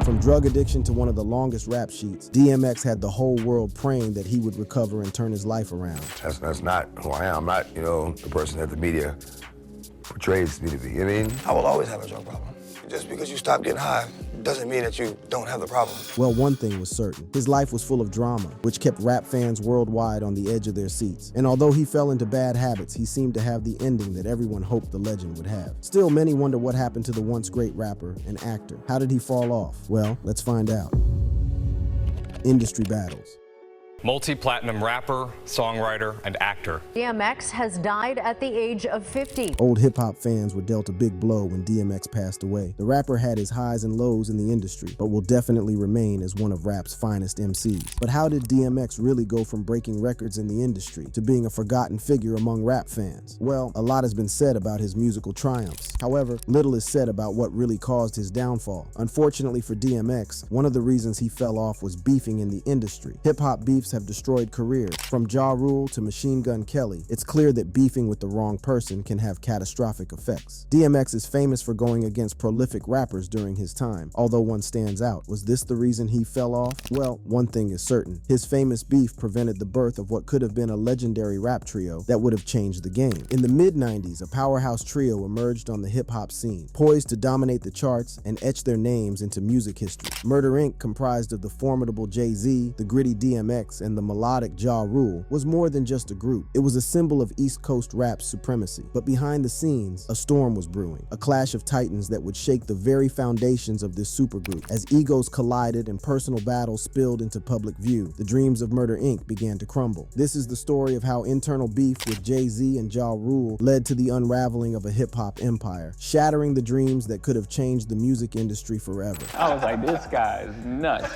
From drug addiction to one of the longest rap sheets, DMX had the whole world praying that he would recover and turn his life around. That's not who I am. I'm not, the person that the media portrays me to be. You know what I mean? I will always have a drug problem. Just because you stop getting high doesn't mean that you don't have the problem. Well, one thing was certain. His life was full of drama, which kept rap fans worldwide on the edge of their seats. And although he fell into bad habits, he seemed to have the ending that everyone hoped the legend would have. Still, many wonder what happened to the once great rapper and actor. How did he fall off? Well, let's find out. Industry battles. Multi-platinum rapper, songwriter, and actor. DMX has died at the age of 50. Old hip-hop fans were dealt a big blow when DMX passed away. The rapper had his highs and lows in the industry, but will definitely remain as one of rap's finest MCs. But how did DMX really go from breaking records in the industry to being a forgotten figure among rap fans? Well, a lot has been said about his musical triumphs. However, little is said about what really caused his downfall. Unfortunately for DMX, one of the reasons he fell off was beefing in the industry. Hip-hop beefs have destroyed careers. From Ja Rule to Machine Gun Kelly, it's clear that beefing with the wrong person can have catastrophic effects. DMX is famous for going against prolific rappers during his time, although one stands out. Was this the reason he fell off? Well, one thing is certain. His famous beef prevented the birth of what could have been a legendary rap trio that would have changed the game. In the mid-90s, a powerhouse trio emerged on the hip-hop scene, poised to dominate the charts and etch their names into music history. Murder Inc., comprised of the formidable Jay-Z, the gritty DMX, and the melodic Ja Rule, was more than just a group. It was a symbol of East Coast rap's supremacy. But behind the scenes, a storm was brewing, a clash of titans that would shake the very foundations of this supergroup. As egos collided and personal battles spilled into public view, the dreams of Murder Inc. began to crumble. This is the story of how internal beef with Jay-Z and Ja Rule led to the unraveling of a hip-hop empire, shattering the dreams that could have changed the music industry forever. I was like, this guy is nuts.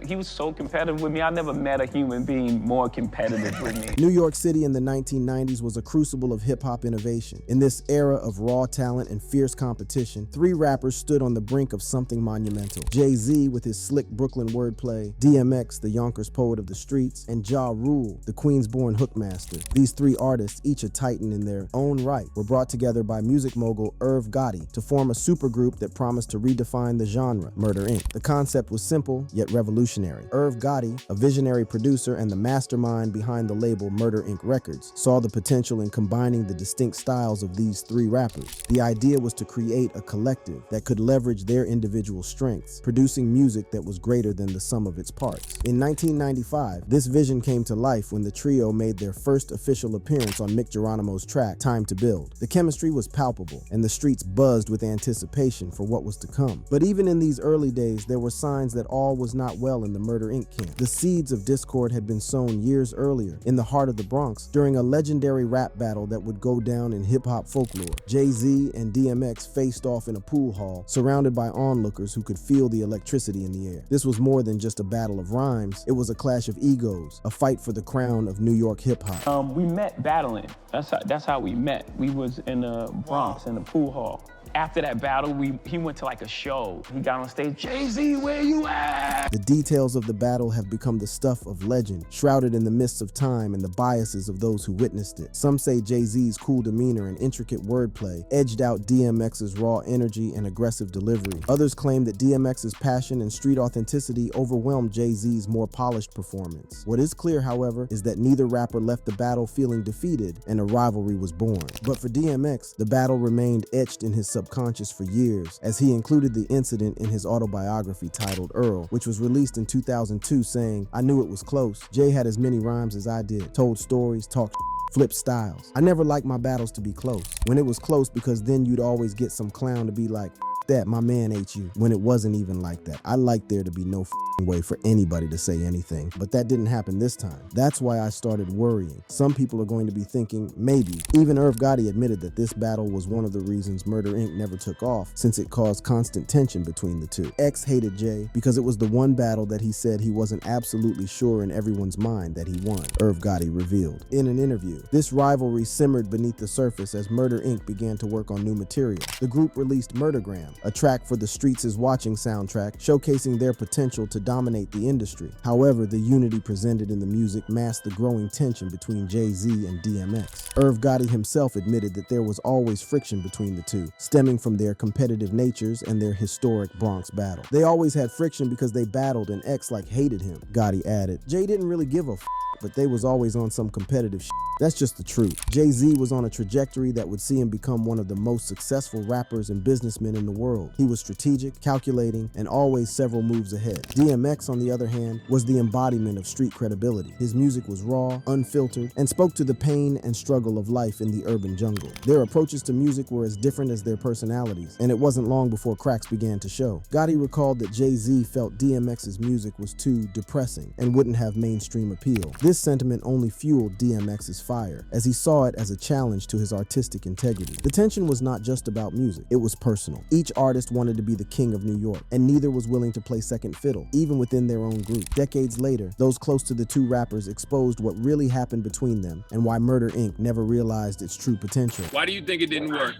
He was so competitive with me. I never met a human being more competitive with me. New York City in the 1990s was a crucible of hip-hop innovation. In this era of raw talent and fierce competition, three rappers stood on the brink of something monumental. Jay-Z with his slick Brooklyn wordplay, DMX, the Yonkers poet of the streets, and Ja Rule, the Queens-born hookmaster. These three artists, each a titan in their own right, were brought together by music mogul Irv Gotti to form a supergroup that promised to redefine the genre, Murder Inc. The concept was simple, yet revolutionary. Irv Gotti, a visionary producer and the mastermind behind the label Murder Inc. Records, saw the potential in combining the distinct styles of these three rappers. The idea was to create a collective that could leverage their individual strengths, producing music that was greater than the sum of its parts. In 1995, this vision came to life when the trio made their first official appearance on Mick Geronimo's track, Time to Build. The chemistry was palpable, and the streets buzzed with anticipation for what was to come. But even in these early days, there were signs that all was not well in the Murder Inc. camp. The seeds of discord had been sown years earlier in the heart of the Bronx during a legendary rap battle that would go down in hip-hop folklore. Jay-Z and DMX faced off in a pool hall, surrounded by onlookers who could feel the electricity in the air. This was more than just a battle of rhymes. It was a clash of egos, a fight for the crown of New York hip-hop. We met battling. That's how we met. We was in the Bronx in the pool hall. After that battle, he went to like a show. He got on stage, Jay-Z, where you at? The details of the battle have become the stuff of legend, shrouded in the mists of time and the biases of those who witnessed it. Some say Jay-Z's cool demeanor and intricate wordplay edged out DMX's raw energy and aggressive delivery. Others claim that DMX's passion and street authenticity overwhelmed Jay-Z's more polished performance. What is clear, however, is that neither rapper left the battle feeling defeated, and a rivalry was born. But for DMX, the battle remained etched in his subconscious for years, as he included the incident in his autobiography titled Earl, which was released in 2002, saying, "I knew it was close. Jay had as many rhymes as I did, told stories, talked flip styles. I never liked my battles to be close. When it was close, because then you'd always get some clown to be like, that my man ate you, when it wasn't even like that. I like there to be no way for anybody to say anything, but that didn't happen this time. That's why I started worrying. Some people are going to be thinking, maybe. Even Irv Gotti admitted that this battle was one of the reasons Murder Inc. never took off, since it caused constant tension between the two. X hated Jay because it was the one battle that he said he wasn't absolutely sure in everyone's mind that he won, Irv Gotti revealed. In an interview, this rivalry simmered beneath the surface as Murder Inc. began to work on new material. The group released Murdergram, Program, a track for the Streets is Watching soundtrack, showcasing their potential to dominate the industry. However, the unity presented in the music masked the growing tension between Jay-Z and DMX. Irv Gotti himself admitted that there was always friction between the two, stemming from their competitive natures and their historic Bronx battle. They always had friction because they battled and X hated him, Gotti added. Jay didn't really give a but they was always on some competitive shit. That's just the truth. Jay-Z was on a trajectory that would see him become one of the most successful rappers and businessmen in the world. He was strategic, calculating, and always several moves ahead. DMX, on the other hand, was the embodiment of street credibility. His music was raw, unfiltered, and spoke to the pain and struggle of life in the urban jungle. Their approaches to music were as different as their personalities, and it wasn't long before cracks began to show. Gotti recalled that Jay-Z felt DMX's music was too depressing and wouldn't have mainstream appeal. This sentiment only fueled DMX's fire, as he saw it as a challenge to his artistic integrity. The tension was not just about music, it was personal. Each artist wanted to be the king of New York, and neither was willing to play second fiddle, even within their own group. Decades later, those close to the two rappers exposed what really happened between them and why Murder Inc. never realized its true potential. Why do you think it didn't work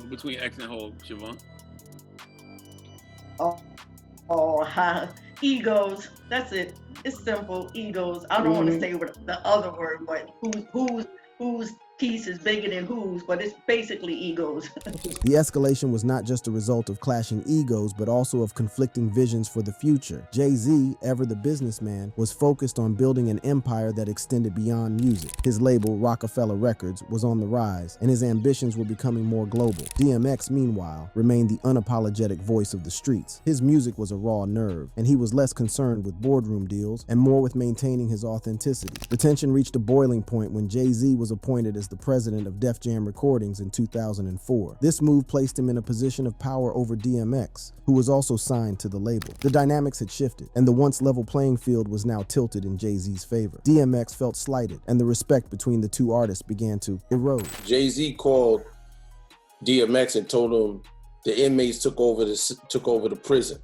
between X and Hov, Siobhan? Egos. That's it. It's simple. Egos. I don't want to say the other word, but whose piece is bigger than whose, but it's basically egos. The escalation was not just a result of clashing egos, but also of conflicting visions for the future. Jay-Z, ever the businessman, was focused on building an empire that extended beyond music. His label, Rockefeller Records, was on the rise, and his ambitions were becoming more global. DMX, meanwhile, remained the unapologetic voice of the streets. His music was a raw nerve, and he was less concerned with boardroom deals and more with maintaining his authenticity. The tension reached a boiling point when Jay-Z was appointed as the president of Def Jam Recordings in 2004. This move placed him in a position of power over DMX, who was also signed to the label. The dynamics had shifted, and the once level playing field was now tilted in Jay-Z's favor. DMX felt slighted, and the respect between the two artists began to erode. Jay-Z called DMX and told him the inmates took over the prison.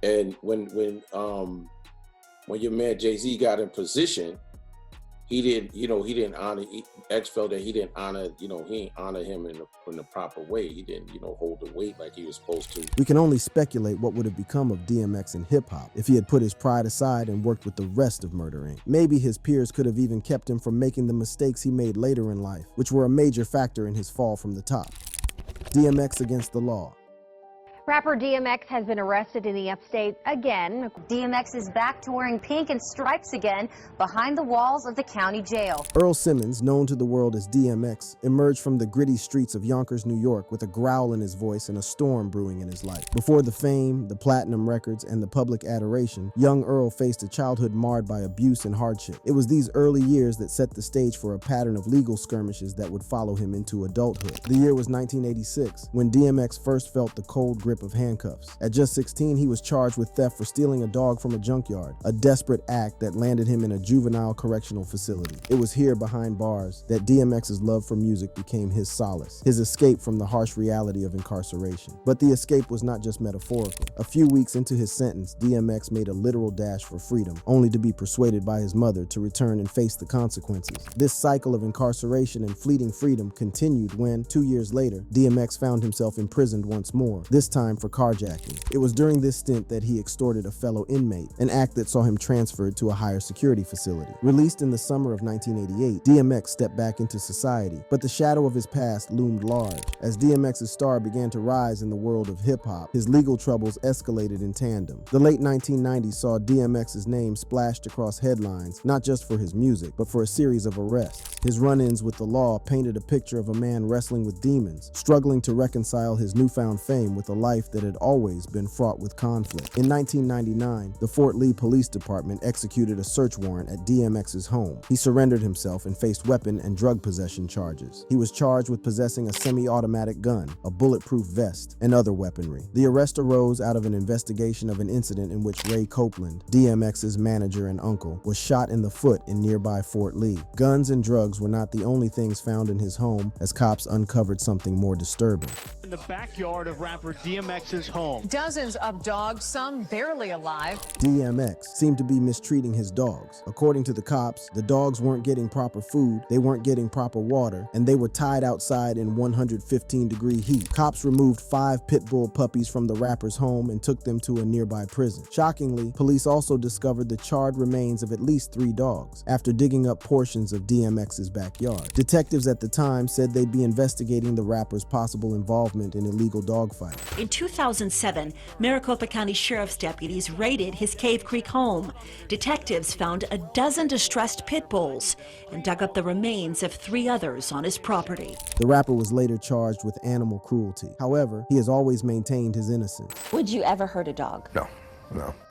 And when your man Jay-Z got in position, he didn't honor. X felt that he didn't honor. He didn't honor him in the proper way. He didn't, hold the weight like he was supposed to. We can only speculate what would have become of DMX in hip hop if he had put his pride aside and worked with the rest of Murder Inc. Maybe his peers could have even kept him from making the mistakes he made later in life, which were a major factor in his fall from the top. DMX against the law. Rapper DMX has been arrested in the upstate again. DMX is back to wearing pink and stripes again behind the walls of the county jail. Earl Simmons, known to the world as DMX, emerged from the gritty streets of Yonkers, New York with a growl in his voice and a storm brewing in his life. Before the fame, the platinum records, and the public adoration, young Earl faced a childhood marred by abuse and hardship. It was these early years that set the stage for a pattern of legal skirmishes that would follow him into adulthood. The year was 1986, when DMX first felt the cold grip of handcuffs. At just 16, he was charged with theft for stealing a dog from a junkyard, a desperate act that landed him in a juvenile correctional facility. It was here, behind bars, that DMX's love for music became his solace, his escape from the harsh reality of incarceration. But the escape was not just metaphorical. A few weeks into his sentence, DMX made a literal dash for freedom, only to be persuaded by his mother to return and face the consequences. This cycle of incarceration and fleeting freedom continued when, 2 years later, DMX found himself imprisoned once more, this time for carjacking. It was during this stint that he extorted a fellow inmate, an act that saw him transferred to a higher security facility. Released in the summer of 1988, DMX stepped back into society, but the shadow of his past loomed large. As DMX's star began to rise in the world of hip-hop, his legal troubles escalated in tandem. The late 1990s saw DMX's name splashed across headlines, not just for his music, but for a series of arrests. His run-ins with the law painted a picture of a man wrestling with demons, struggling to reconcile his newfound fame with a life that had always been fraught with conflict. In 1999, the Fort Lee Police Department executed a search warrant at DMX's home. He surrendered himself and faced weapon and drug possession charges. He was charged with possessing a semi-automatic gun, a bulletproof vest, and other weaponry. The arrest arose out of an investigation of an incident in which Ray Copeland, DMX's manager and uncle, was shot in the foot in nearby Fort Lee. Guns and drugs were not the only things found in his home, as cops uncovered something more disturbing. In the backyard of rapper DMX DMX's home. Dozens of dogs, some barely alive. DMX seemed to be mistreating his dogs. According to the cops, the dogs weren't getting proper food, they weren't getting proper water, and they were tied outside in 115-degree heat. Cops removed 5 pit bull puppies from the rapper's home and took them to a nearby prison. Shockingly, police also discovered the charred remains of at least 3 dogs after digging up portions of DMX's backyard. Detectives at the time said they'd be investigating the rapper's possible involvement in illegal dogfighting. In 2007, Maricopa County Sheriff's deputies raided his Cave Creek home. Detectives found a dozen distressed pit bulls and dug up the remains of 3 others on his property. The rapper was later charged with animal cruelty. However, he has always maintained his innocence. Would you ever hurt a dog? No.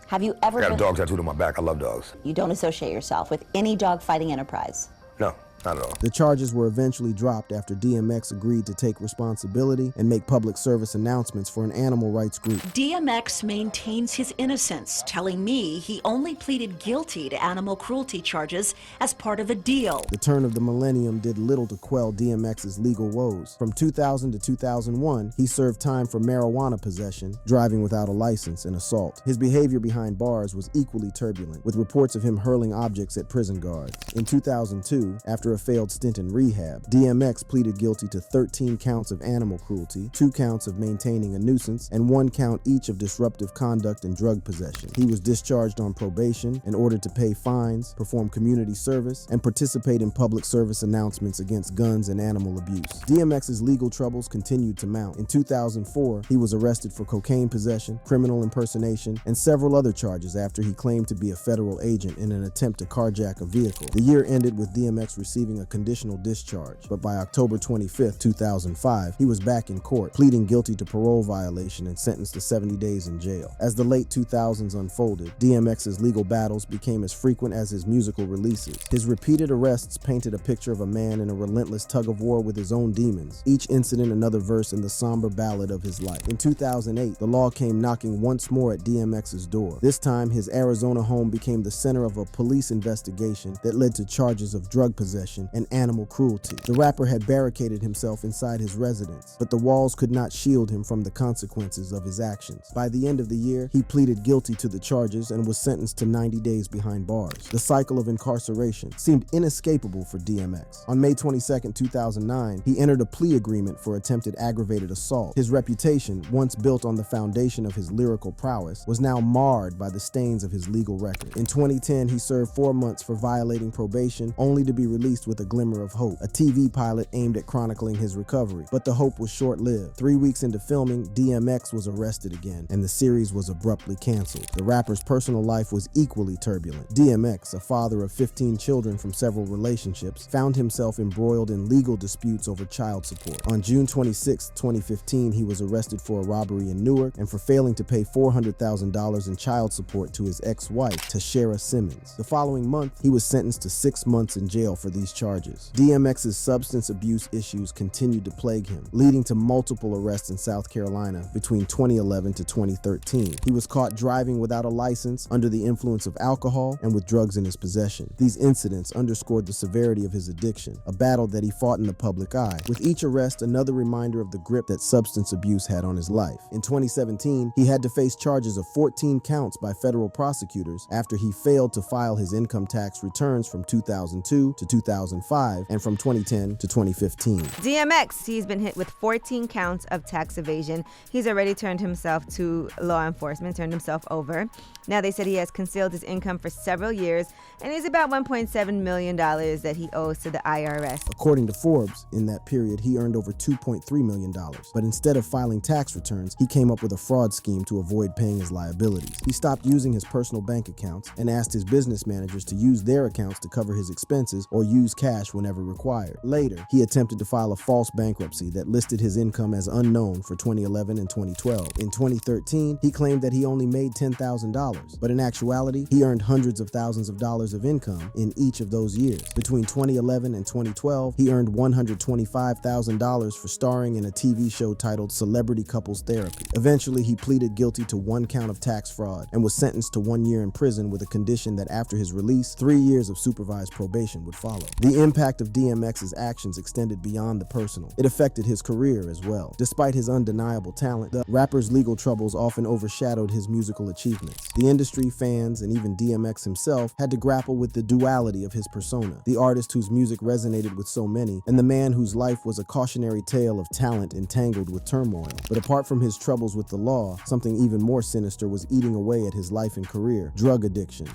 Have you ever I got a dog tattooed on my back. I love dogs. You don't associate yourself with any dog fighting enterprise? No, not at all. The charges were eventually dropped after DMX agreed to take responsibility and make public service announcements for an animal rights group. DMX maintains his innocence, telling me he only pleaded guilty to animal cruelty charges as part of a deal. The turn of the millennium did little to quell DMX's legal woes. From 2000 to 2001, he served time for marijuana possession, driving without a license, and assault. His behavior behind bars was equally turbulent, with reports of him hurling objects at prison guards. In 2002, after a failed stint in rehab, DMX pleaded guilty to 13 counts of animal cruelty, 2 counts of maintaining a nuisance, and 1 count each of disruptive conduct and drug possession. He was discharged on probation and ordered to pay fines, perform community service, and participate in public service announcements against guns and animal abuse. DMX's legal troubles continued to mount. In 2004, he was arrested for cocaine possession, criminal impersonation, and several other charges after he claimed to be a federal agent in an attempt to carjack a vehicle. The year ended with DMX receiving a conditional discharge, but by October 25, 2005, he was back in court, pleading guilty to parole violation and sentenced to 70 days in jail. As the late 2000s unfolded, DMX's legal battles became as frequent as his musical releases. His repeated arrests painted a picture of a man in a relentless tug-of-war with his own demons, each incident another verse in the somber ballad of his life. In 2008, the law came knocking once more at DMX's door. This time, his Arizona home became the center of a police investigation that led to charges of drug possession and animal cruelty. The rapper had barricaded himself inside his residence, but the walls could not shield him from the consequences of his actions. By the end of the year, he pleaded guilty to the charges and was sentenced to 90 days behind bars. The cycle of incarceration seemed inescapable for DMX. On May 22, 2009, he entered a plea agreement for attempted aggravated assault. His reputation, once built on the foundation of his lyrical prowess, was now marred by the stains of his legal record. In 2010, he served 4 months for violating probation, only to be released with a glimmer of hope, a TV pilot aimed at chronicling his recovery. But the hope was short-lived. 3 weeks into filming, DMX was arrested again, and the series was abruptly canceled. The rapper's personal life was equally turbulent. DMX, a father of 15 children from several relationships, found himself embroiled in legal disputes over child support. On June 26, 2015, he was arrested for a robbery in Newark and for failing to pay $400,000 in child support to his ex-wife, Tashera Simmons. The following month, he was sentenced to 6 months in jail for these charges. DMX's substance abuse issues continued to plague him, leading to multiple arrests in South Carolina between 2011 to 2013. He was caught driving without a license, under the influence of alcohol, and with drugs in his possession. These incidents underscored the severity of his addiction, a battle that he fought in the public eye. With each arrest, another reminder of the grip that substance abuse had on his life. In 2017, he had to face charges of 14 counts by federal prosecutors after he failed to file his income tax returns from 2002 to 2005 and from 2010 to 2015. DMX, he's been hit with 14 counts of tax evasion. He's already turned himself to law enforcement, turned himself over. Now they said he has concealed his income for several years, and it's about $1.7 million that he owes to the IRS. According to Forbes, in that period, he earned over $2.3 million. But instead of filing tax returns, he came up with a fraud scheme to avoid paying his liabilities. He stopped using his personal bank accounts and asked his business managers to use their accounts to cover his expenses or use cash whenever required. Later, he attempted to file a false bankruptcy that listed his income as unknown for 2011 and 2012. In 2013, he claimed that he only made $10,000, but in actuality, he earned hundreds of thousands of dollars of income in each of those years. Between 2011 and 2012, he earned $125,000 for starring in a TV show titled Celebrity Couples Therapy. Eventually, he pleaded guilty to 1 count of tax fraud and was sentenced to 1 year in prison with a condition that after his release, 3 years of supervised probation would follow. The impact of DMX's actions extended beyond the personal. It affected his career as well. Despite his undeniable talent, the rapper's legal troubles often overshadowed his musical achievements. The industry, fans, and even DMX himself had to grapple with the duality of his persona, the artist whose music resonated with so many, and the man whose life was a cautionary tale of talent entangled with turmoil. But apart from his troubles with the law, something even more sinister was eating away at his life and career: drug addiction.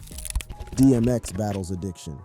DMX battles addiction.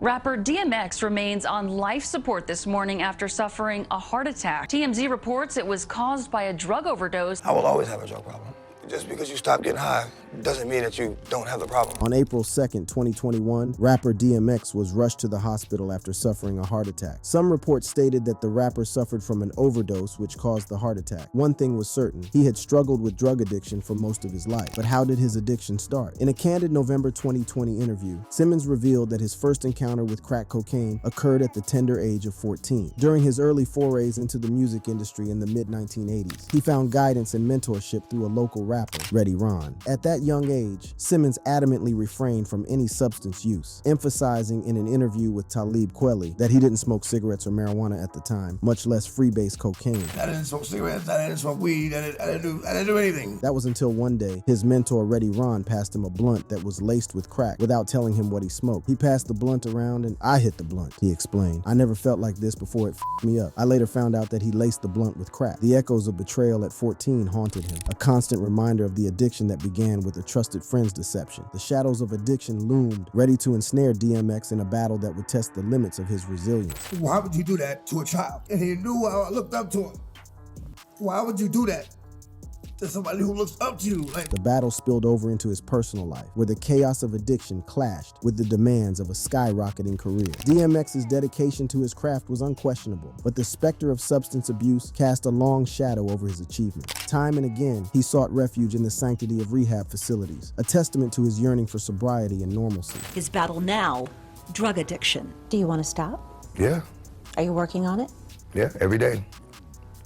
Rapper DMX remains on life support this morning after suffering a heart attack. TMZ reports it was caused by a drug overdose. I will always have a drug problem. Just because you stop getting high doesn't mean that you don't have the problem. On April 2nd, 2021, rapper DMX was rushed to the hospital after suffering a heart attack. Some reports stated that the rapper suffered from an overdose which caused the heart attack. One thing was certain: he had struggled with drug addiction for most of his life. But how did his addiction start? In a candid November 2020 interview, Simmons revealed that his first encounter with crack cocaine occurred at the tender age of 14. During his early forays into the music industry in the mid-1980s, he found guidance and mentorship through a local rapper, Reddy Ron. At that young age, Simmons adamantly refrained from any substance use, emphasizing in an interview with Talib Kweli that he didn't smoke cigarettes or marijuana at the time, much less freebase cocaine. I didn't smoke cigarettes, I didn't smoke weed, I didn't do anything. That was until one day, his mentor Reddy Ron passed him a blunt that was laced with crack without telling him what he smoked. He passed the blunt around and I hit the blunt, he explained. I never felt like this before, it f***ed me up. I later found out that he laced the blunt with crack. The echoes of betrayal at 14 haunted him, a constant reminder of the addiction that began with a trusted friend's deception. The shadows of addiction loomed, ready to ensnare DMX in a battle that would test the limits of his resilience. Why would you do that to a child? And he knew I looked up to him. Why would you do that to somebody who looks up to you? The battle spilled over into his personal life, where the chaos of addiction clashed with the demands of a skyrocketing career. DMX's dedication to his craft was unquestionable, but the specter of substance abuse cast a long shadow over his achievements. Time and again, he sought refuge in the sanctity of rehab facilities, a testament to his yearning for sobriety and normalcy. His battle now, drug addiction. Do you want to stop? Yeah, Are you working on it? yeah, every day.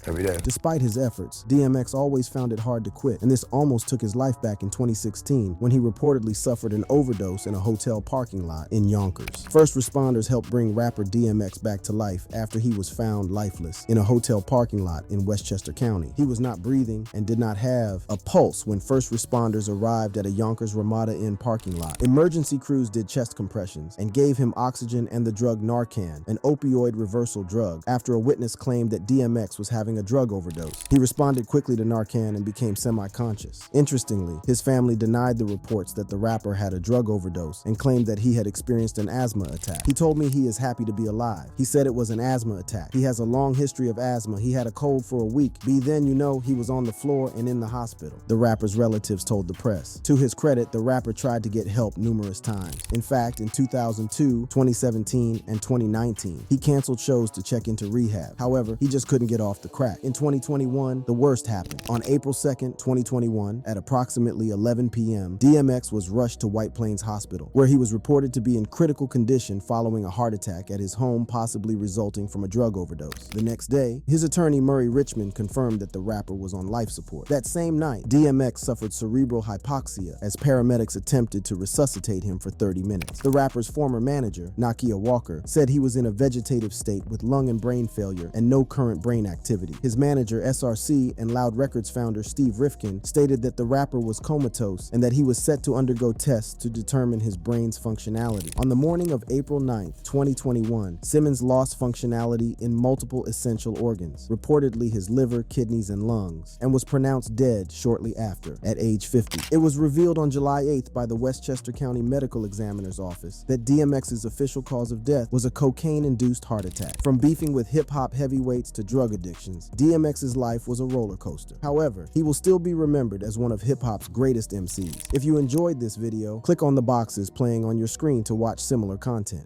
Every day. Despite his efforts, DMX always found it hard to quit, and this almost took his life back in 2016 when he reportedly suffered an overdose in a hotel parking lot in Yonkers. First responders helped bring rapper DMX back to life after he was found lifeless in a hotel parking lot in Westchester County. He was not breathing and did not have a pulse when first responders arrived at a Yonkers Ramada Inn parking lot. Emergency crews did chest compressions and gave him oxygen and the drug Narcan, an opioid reversal drug, after a witness claimed that DMX was having a drug overdose. He responded quickly to Narcan and became semi-conscious. Interestingly, his family denied the reports that the rapper had a drug overdose and claimed that he had experienced an asthma attack. He told me he is happy to be alive. He said it was an asthma attack. He has a long history of asthma. He had a cold for a week. Then, you know, he was on the floor and in the hospital, the rapper's relatives told the press. To his credit, the rapper tried to get help numerous times. In fact, in 2002, 2017, and 2019, he canceled shows to check into rehab. However, he just couldn't get off the crack. In 2021, the worst happened. On April 2nd, 2021, at approximately 11 p.m., DMX was rushed to White Plains Hospital, where he was reported to be in critical condition following a heart attack at his home, possibly resulting from a drug overdose. The next day, his attorney Murray Richmond confirmed that the rapper was on life support. That same night, DMX suffered cerebral hypoxia as paramedics attempted to resuscitate him for 30 minutes. The rapper's former manager, Nakia Walker, said he was in a vegetative state with lung and brain failure and no current brain activity. His manager, SRC, and Loud Records founder Steve Rifkin stated that the rapper was comatose and that he was set to undergo tests to determine his brain's functionality. On the morning of April 9th, 2021, Simmons lost functionality in multiple essential organs, reportedly his liver, kidneys, and lungs, and was pronounced dead shortly after, at age 50. It was revealed on July 8th by the Westchester County Medical Examiner's Office that DMX's official cause of death was a cocaine-induced heart attack. From beefing with hip-hop heavyweights to drug addictions, DMX's life was a roller coaster. However, he will still be remembered as one of hip-hop's greatest MCs. If you enjoyed this video, click on the boxes playing on your screen to watch similar content.